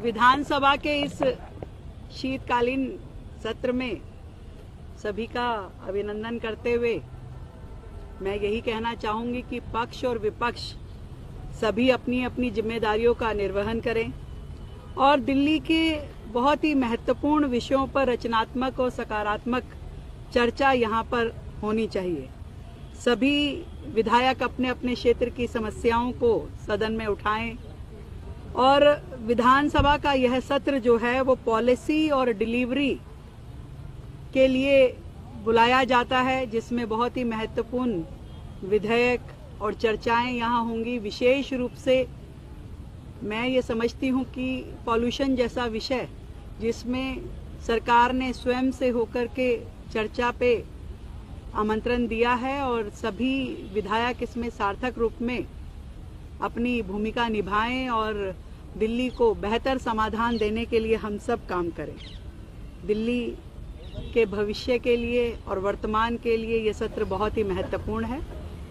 विधानसभा के इस शीतकालीन सत्र में सभी का अभिनंदन करते हुए मैं यही कहना चाहूंगी कि पक्ष और विपक्ष सभी अपनी अपनी जिम्मेदारियों का निर्वहन करें और दिल्ली के बहुत ही महत्वपूर्ण विषयों पर रचनात्मक और सकारात्मक चर्चा यहां पर होनी चाहिए। सभी विधायक अपने अपने क्षेत्र की समस्याओं को सदन में उठाएं और विधानसभा का यह सत्र जो है वो पॉलिसी और डिलीवरी के लिए बुलाया जाता है, जिसमें बहुत ही महत्वपूर्ण विधेयक और चर्चाएं यहां होंगी। विशेष रूप से मैं ये समझती हूं कि पॉल्यूशन जैसा विषय जिसमें सरकार ने स्वयं से होकर के चर्चा पे आमंत्रण दिया है और सभी विधायक इसमें सार्थक रूप में अपनी भूमिका निभाएं और दिल्ली को बेहतर समाधान देने के लिए हम सब काम करें। दिल्ली के भविष्य के लिए और वर्तमान के लिए ये सत्र बहुत ही महत्वपूर्ण है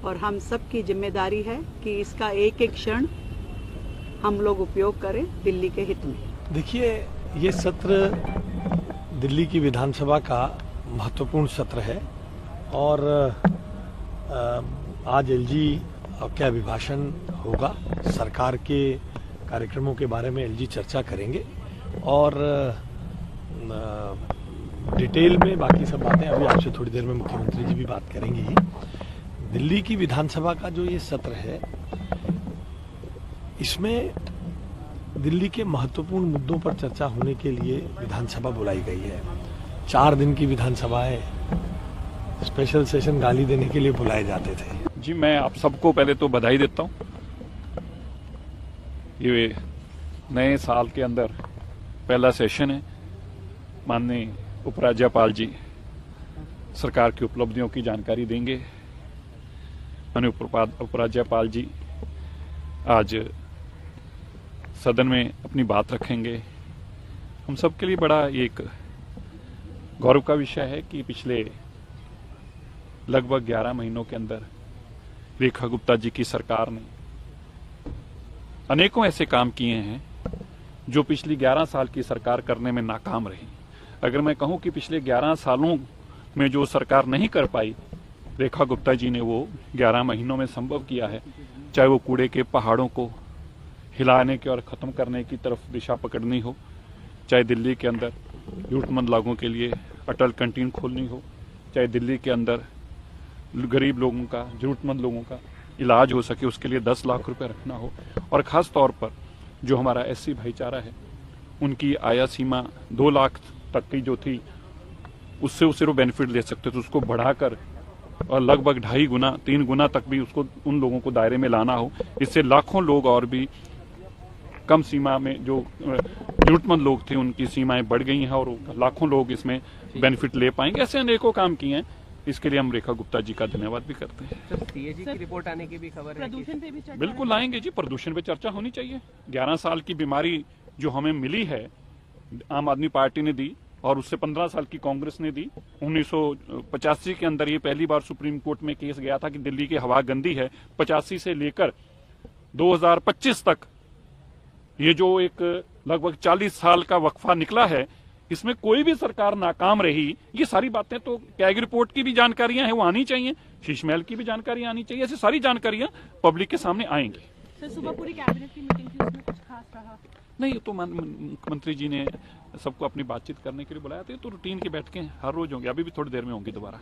और हम सब की जिम्मेदारी है कि इसका एक एक क्षण हम लोग उपयोग करें दिल्ली के हित में। देखिए, ये सत्र दिल्ली की विधानसभा का महत्वपूर्ण सत्र है और आज एलजी के अभिभाषण होगा। सरकार के कार्यक्रमों के बारे में एलजी चर्चा करेंगे और डिटेल में बाकी सब बातें अभी आपसे थोड़ी देर में मुख्यमंत्री जी भी बात करेंगे ही। दिल्ली की विधानसभा का जो ये सत्र है, इसमें दिल्ली के महत्वपूर्ण मुद्दों पर चर्चा होने के लिए विधानसभा बुलाई गई है। 4 दिन की विधानसभाएं स्पेशल सेशन गाली देने के लिए बुलाए जाते थे। जी, मैं आप सबको पहले तो बधाई देता हूं। ये नए साल के अंदर पहला सेशन है। माननीय उपराज्यपाल जी सरकार की उपलब्धियों की जानकारी देंगे। माननीय उपराज्यपाल जी आज सदन में अपनी बात रखेंगे। हम सबके लिए बड़ा एक गौरव का विषय है कि पिछले लगभग 11 महीनों के अंदर रेखा गुप्ता जी की सरकार ने अनेकों ऐसे काम किए हैं जो पिछली 11 साल की सरकार करने में नाकाम रही। अगर मैं कहूं कि पिछले 11 सालों में जो सरकार नहीं कर पाई, रेखा गुप्ता जी ने वो 11 महीनों में संभव किया है। चाहे वो कूड़े के पहाड़ों को हिलाने के और खत्म करने की तरफ दिशा पकड़नी हो, चाहे दिल्ली के अंदर जरूरतमंद लोगों के लिए अटल कैंटीन खोलनी हो, चाहे दिल्ली के अंदर गरीब लोगों का, जरूरतमंद लोगों का इलाज हो सके उसके लिए 10 लाख रुपए रखना हो, और खास तौर पर जो हमारा एससी भाईचारा है उनकी आय सीमा 2 लाख तक की जो थी उससे वो सिर्फ बेनिफिट ले सकते थे, उसको बढ़ाकर और लगभग 2.5 गुना 3 गुना तक भी उसको उन लोगों को दायरे में लाना हो। इससे लाखों लोग और भी कम सीमा में जो जरूरतमंद लोग थे उनकी सीमाएं बढ़ गई हैं और लाखों लोग इसमें बेनिफिट ले पाएंगे। ऐसे अनेकों काम किए हैं, इसके लिए हम रेखा गुप्ता जी का धन्यवाद भी करते हैं। सर, सीएजी की रिपोर्ट आने की भी खबर है। प्रदूषण पे भी चर्चा बिल्कुल लाएंगे जी, प्रदूषण पे चर्चा होनी चाहिए। 11 साल की बीमारी जो हमें मिली है आम आदमी पार्टी ने दी और उससे 15 साल की कांग्रेस ने दी। 1985 के अंदर ये पहली बार सुप्रीम कोर्ट में केस गया था कि दिल्ली की हवा गंदी है। 85 से लेकर 2025 तक ये जो एक लगभग 40 साल का वक्फा निकला है, इसमें कोई भी सरकार नाकाम रही। ये सारी बातें तो कैग रिपोर्ट की भी जानकारियां हैं, वो आनी चाहिए। शीश महल की भी जानकारियां आनी चाहिए। ऐसी सारी जानकारियां पब्लिक के सामने आएंगी। सर, सुबह पूरी कैबिनेट की मीटिंग थी, उसमें कुछ खास रहा नहीं, तो मुख्यमंत्री जी ने सबको अपनी बातचीत करने के लिए बुलाया था। तो रूटीन की बैठकें हर रोज होंगी, अभी भी थोड़ी देर में होंगी दोबारा।